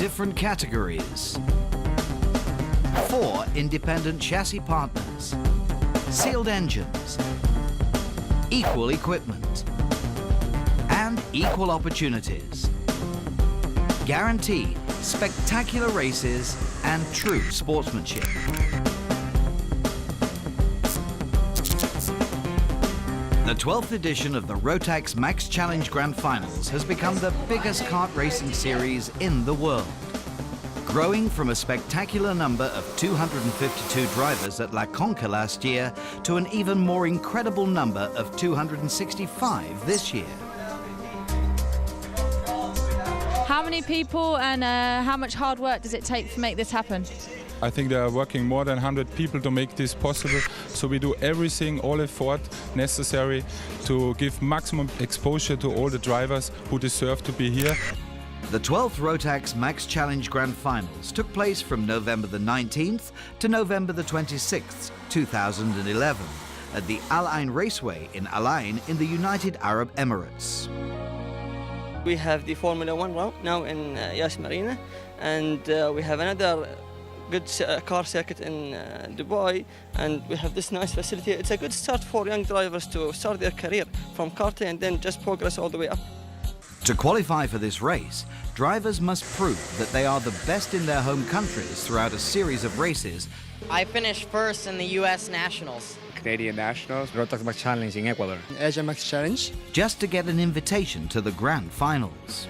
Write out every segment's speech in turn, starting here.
different categories, 4 independent chassis partners, sealed engines, equal equipment, and equal opportunities. Guarantee spectacular races and true sportsmanship. The 12th edition of the Rotax Max Challenge Grand Finals has become the biggest kart racing series in the world. Growing from a spectacular number of 252 drivers at La Conca last year to an even more incredible number of 265 this year. How many people and how much hard work does it take to make this happen? I think there are working more than 100 people to make this possible. So we do everything, all effort necessary to give maximum exposure to all the drivers who deserve to be here. The 12th Rotax Max Challenge Grand Finals took place from November the 19th to November the 26th, 2011 at the Al Ain Raceway in Al Ain in the United Arab Emirates. We have the Formula 1 round now in Yas Marina, and we have another good car circuit in Dubai, and we have this nice facility. It's a good start for young drivers to start their career from karting and then just progress all the way up. To qualify for this race, drivers must prove that they are the best in their home countries throughout a series of races. I finished first in the U.S. Nationals. Canadian Nationals, Rotax Max Challenge in Ecuador. Asia Max Challenge. Just to get an invitation to the Grand Finals.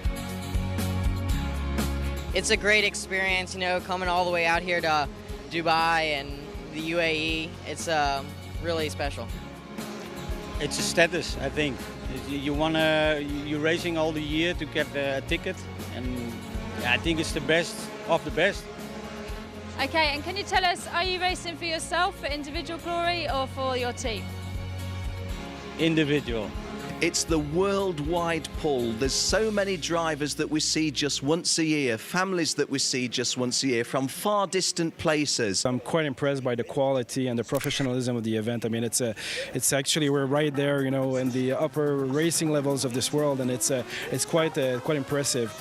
It's a great experience, you know, coming all the way out here to Dubai and the UAE. It's really special. It's a status, I think. You're racing all the year to get a ticket, and I think it's the best of the best. Okay, and can you tell us, are you racing for yourself, for individual glory, or for your team? Individual. It's the worldwide pull. There's so many drivers that we see just once a year, families that we see just once a year from far distant places. I'm quite impressed by the quality and the professionalism of the event. I mean, it's actually, we're right there, you know, in the upper racing levels of this world, and it's quite impressive.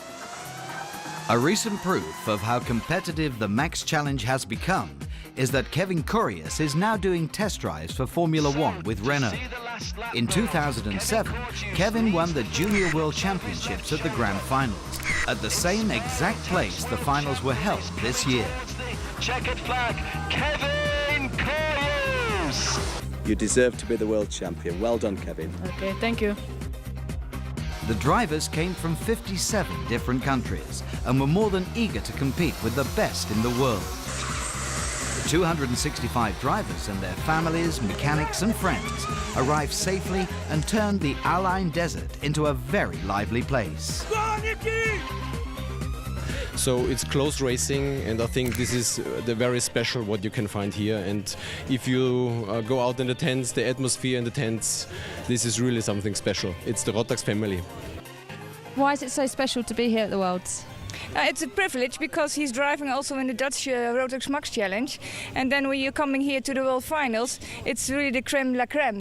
A recent proof of how competitive the Max Challenge has become is that Kevin Curious is now doing test drives for Formula One with Renault. In 2007, Kevin won the Junior World Championships at the Grand Finals, at the same exact place the finals were held this year. Checkered flag, Kevin Curious! You deserve to be the world champion. Well done, Kevin. Okay, thank you. The drivers came from 57 different countries and were more than eager to compete with the best in the world. The 265 drivers and their families, mechanics and friends arrived safely and turned the Al Ain Desert into a very lively place. So it's close racing, and I think this is the very special what you can find here. And if you go out in the tents, the atmosphere in the tents, this is really something special. It's the Rotax family. Why is it so special to be here at the Worlds? It's a privilege because he's driving also in the Dutch Rotax Max Challenge, and then when you're coming here to the World Finals, it's really the creme la creme.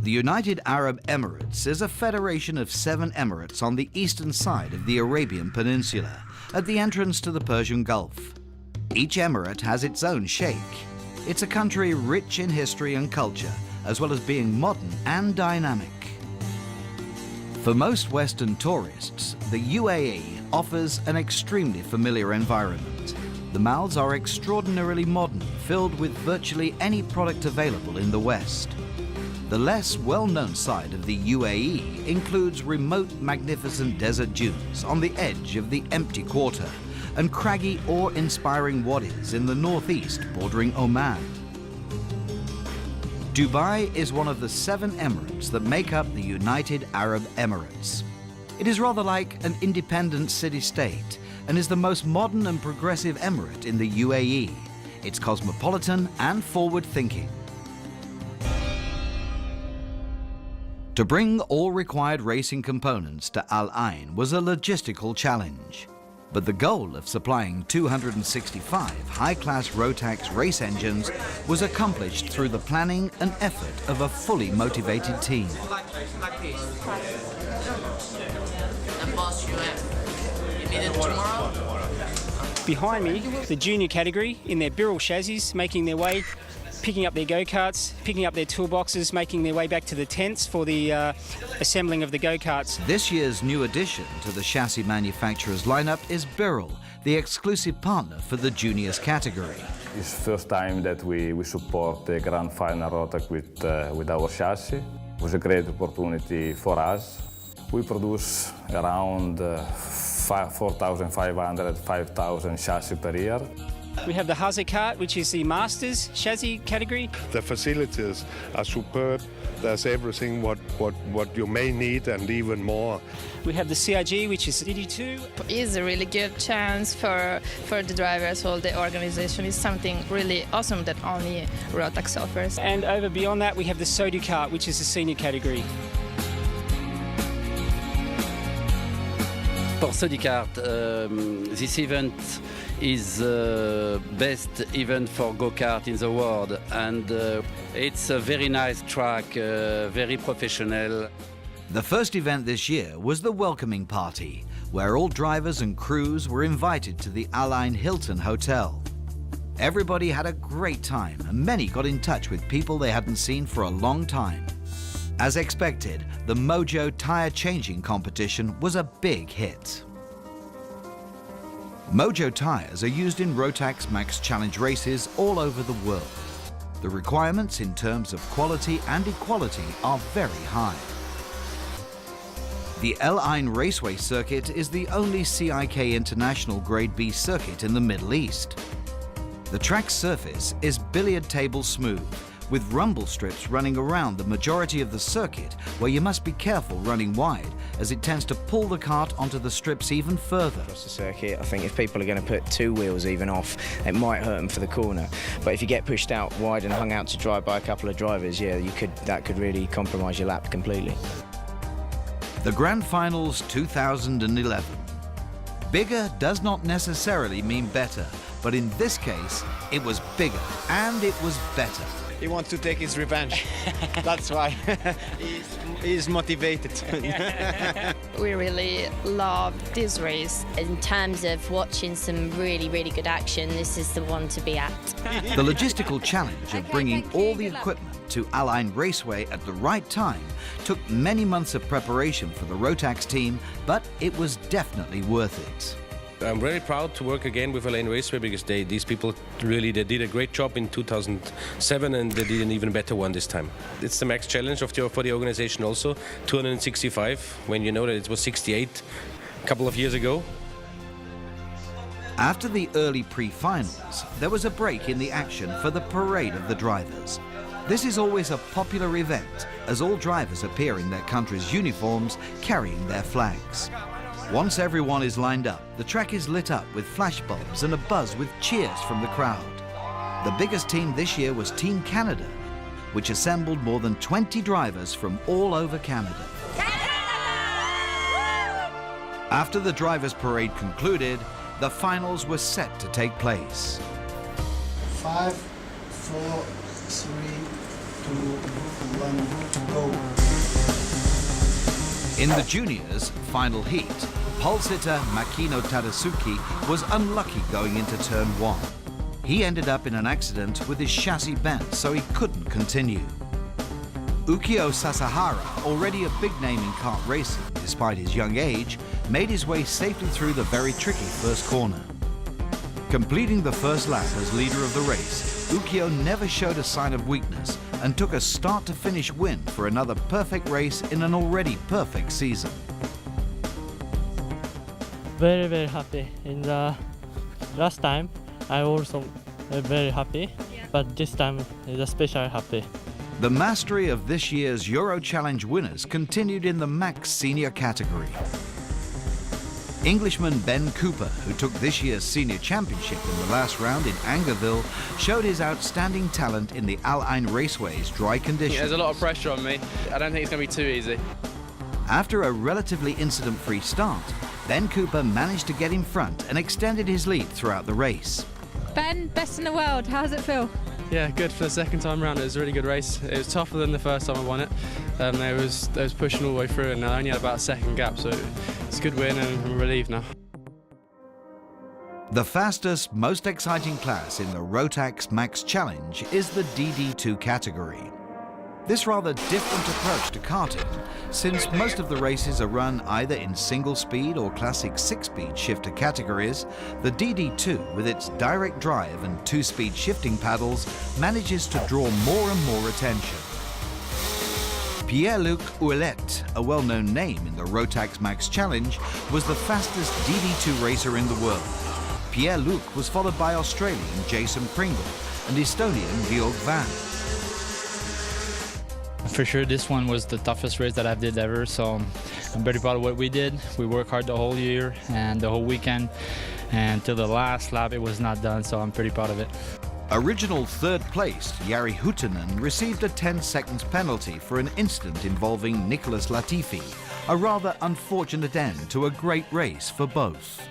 The United Arab Emirates is a federation of 7 emirates on the eastern side of the Arabian Peninsula, at the entrance to the Persian Gulf. Each emirate has its own sheikh. It's a country rich in history and culture, as well as being modern and dynamic. For most Western tourists, the UAE offers an extremely familiar environment. The malls are extraordinarily modern, filled with virtually any product available in the West. The less well-known side of the UAE includes remote, magnificent desert dunes on the edge of the empty quarter and craggy, awe-inspiring wadis in the northeast bordering Oman. Dubai is one of the 7 emirates that make up the United Arab Emirates. It is rather like an independent city-state and is the most modern and progressive emirate in the UAE. It's cosmopolitan and forward-thinking. To bring all required racing components to Al Ain was a logistical challenge. But the goal of supplying 265 high-class Rotax race engines was accomplished through the planning and effort of a fully motivated team. Behind me, the junior category in their Birrell chassis, making their way, picking up their go-karts, picking up their toolboxes, making their way back to the tents for the assembling of the go-karts. This year's new addition to the chassis manufacturers lineup is Birrell, the exclusive partner for the juniors category. It's the first time that we support the Grand Final Rotax with our chassis. It was a great opportunity for us. We produce around 4,500, 5,000 chassis per year. We have the Haze cart, which is the Masters chassis category. The facilities are superb. There's everything what you may need and even more. We have the CIG, which is DD2. It's a really good chance for the drivers. All the organization is something really awesome that only Rotax offers. And over beyond that, we have the Sodu cart, which is the senior category. For Sodicart, this event is the best event for go-kart in the world, and it's a very nice track, very professional. The first event this year was the welcoming party, where all drivers and crews were invited to the Align Hilton Hotel. Everybody had a great time, and many got in touch with people they hadn't seen for a long time. As expected, the Mojo tyre changing competition was a big hit. Mojo tyres are used in Rotax Max Challenge races all over the world. The requirements in terms of quality and equality are very high. The El Ain Raceway circuit is the only CIK International Grade B circuit in the Middle East. The track's surface is billiard table smooth, with rumble strips running around the majority of the circuit, where you must be careful running wide, as it tends to pull the kart onto the strips even further. Across the circuit, I think if people are going to put two wheels even off, it might hurt them for the corner. But if you get pushed out wide and hung out to dry by a couple of drivers, yeah, that could really compromise your lap completely. The Grand Finals 2011. Bigger does not necessarily mean better, but in this case, it was bigger and it was better. He wants to take his revenge. That's why. He's motivated. We really love this race. In terms of watching some really, really good action, this is the one to be at. The logistical challenge of bringing all the equipment to Align Raceway at the right time took many months of preparation for the Rotax team, but it was definitely worth it. I'm very proud to work again with Align Raceway, because these people really did a great job in 2007, and they did an even better one this time. It's the max challenge for the organization also, 265, when you know that it was 68 a couple of years ago. After the early pre-finals, there was a break in the action for the parade of the drivers. This is always a popular event, as all drivers appear in their country's uniforms carrying their flags. Once everyone is lined up, the track is lit up with flashbulbs and a buzz with cheers from the crowd. The biggest team this year was Team Canada, which assembled more than 20 drivers from all over Canada. After the drivers' parade concluded, the finals were set to take place. 5, 4, 3, 2, 1, go. In the juniors' final heat, pole sitter Makino Tadasuki was unlucky going into turn 1. He ended up in an accident with his chassis bent, so he couldn't continue. Ukio Sasahara, already a big name in kart racing despite his young age, made his way safely through the very tricky first corner. Completing the first lap as leader of the race, Ukio never showed a sign of weakness and took a start-to-finish win for another perfect race in an already perfect season. Very, very happy. In the last time, I also very happy, but this time is especially happy. The mastery of this year's Euro Challenge winners continued in the Max Senior category. Englishman Ben Cooper, who took this year's senior championship in the last round in Angerville, showed his outstanding talent in the Al Ain Raceway's dry conditions. There's a lot of pressure on me. I don't think it's going to be too easy. After a relatively incident-free start, Ben Cooper managed to get in front and extended his lead throughout the race. Ben, best in the world. How does it feel? Yeah, good for the second time round. It was a really good race. It was tougher than the first time I won it. They was pushing all the way through, and I only had about a second gap, so it's a good win, and I'm relieved now. The fastest, most exciting class in the Rotax Max Challenge is the DD2 category. This rather different approach to karting, since most of the races are run either in single-speed or classic 6-speed shifter categories, the DD2, with its direct drive and 2-speed shifting paddles, manages to draw more and more attention. Pierre-Luc Ouellet, a well-known name in the Rotax Max Challenge, was the fastest DD2 racer in the world. Pierre-Luc was followed by Australian Jason Pringle and Estonian Georg Van. For sure, this one was the toughest race that I've did ever, so I'm very proud of what we did. We worked hard the whole year and the whole weekend, and till the last lap it was not done, so I'm pretty proud of it. Original third place, Jari Huttinen, received a 10 seconds penalty for an incident involving Nicholas Latifi, a rather unfortunate end to a great race for both.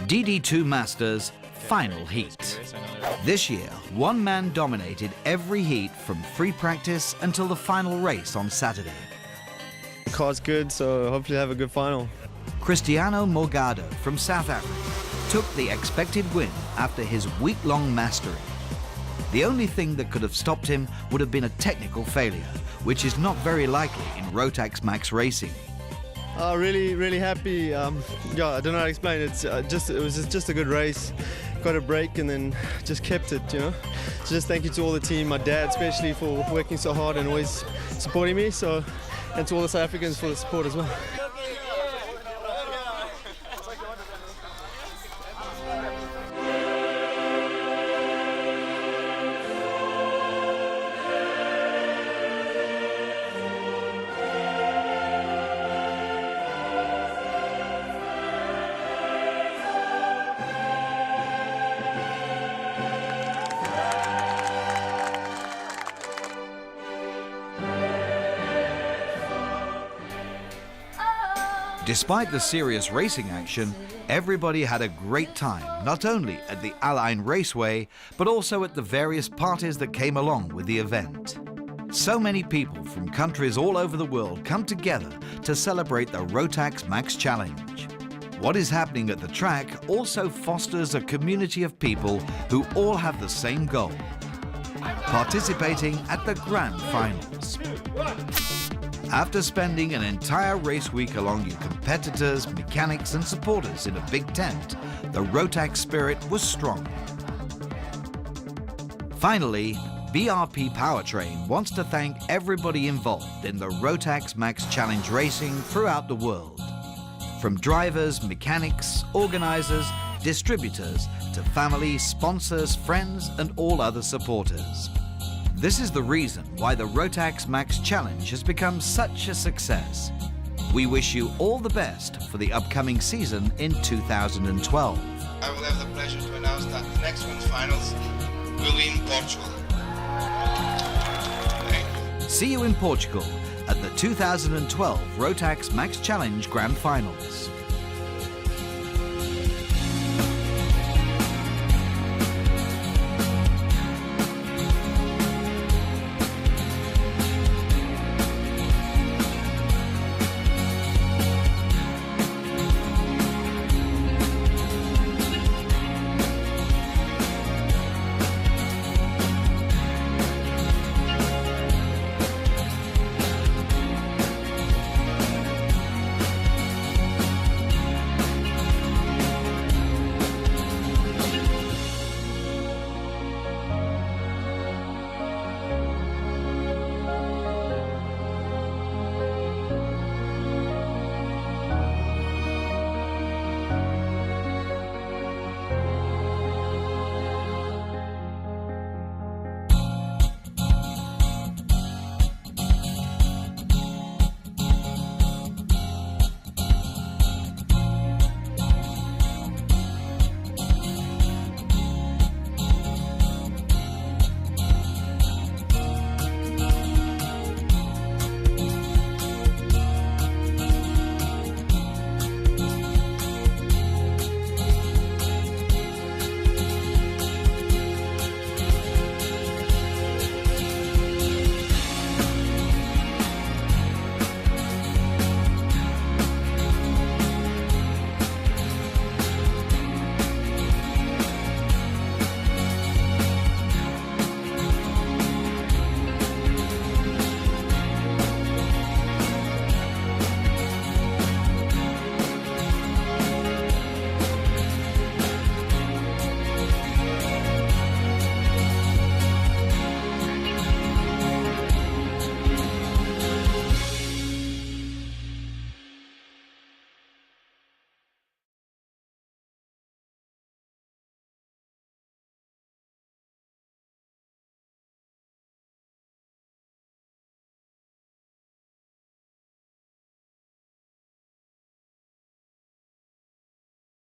DD2 Masters final heat. This year, one man dominated every heat from free practice until the final race on Saturday. The car's good, so hopefully have a good final. Cristiano Morgado from South Africa took the expected win after his week-long mastery. The only thing that could have stopped him would have been a technical failure, which is not very likely in Rotax Max racing. Really happy. Yeah, I don't know how to explain it. It was just a good race. Got a break and then just kept it, you know. So just thank you to all the team, my dad especially for working so hard and always supporting me. So, and to all the South Africans for the support as well. Despite the serious racing action, everybody had a great time, not only at the Allein Raceway, but also at the various parties that came along with the event. So many people from countries all over the world come together to celebrate the Rotax Max Challenge. What is happening at the track also fosters a community of people who all have the same goal: participating at the Grand Finals. After spending an entire race week along your competitors, mechanics and supporters in a big tent, the Rotax spirit was strong. Finally, BRP Powertrain wants to thank everybody involved in the Rotax Max Challenge racing throughout the world. From drivers, mechanics, organizers, distributors, to family, sponsors, friends and all other supporters. This is the reason why the Rotax Max Challenge has become such a success. We wish you all the best for the upcoming season in 2012. I will have the pleasure to announce that the next one's finals will be in Portugal. See you in Portugal at the 2012 Rotax Max Challenge Grand Finals.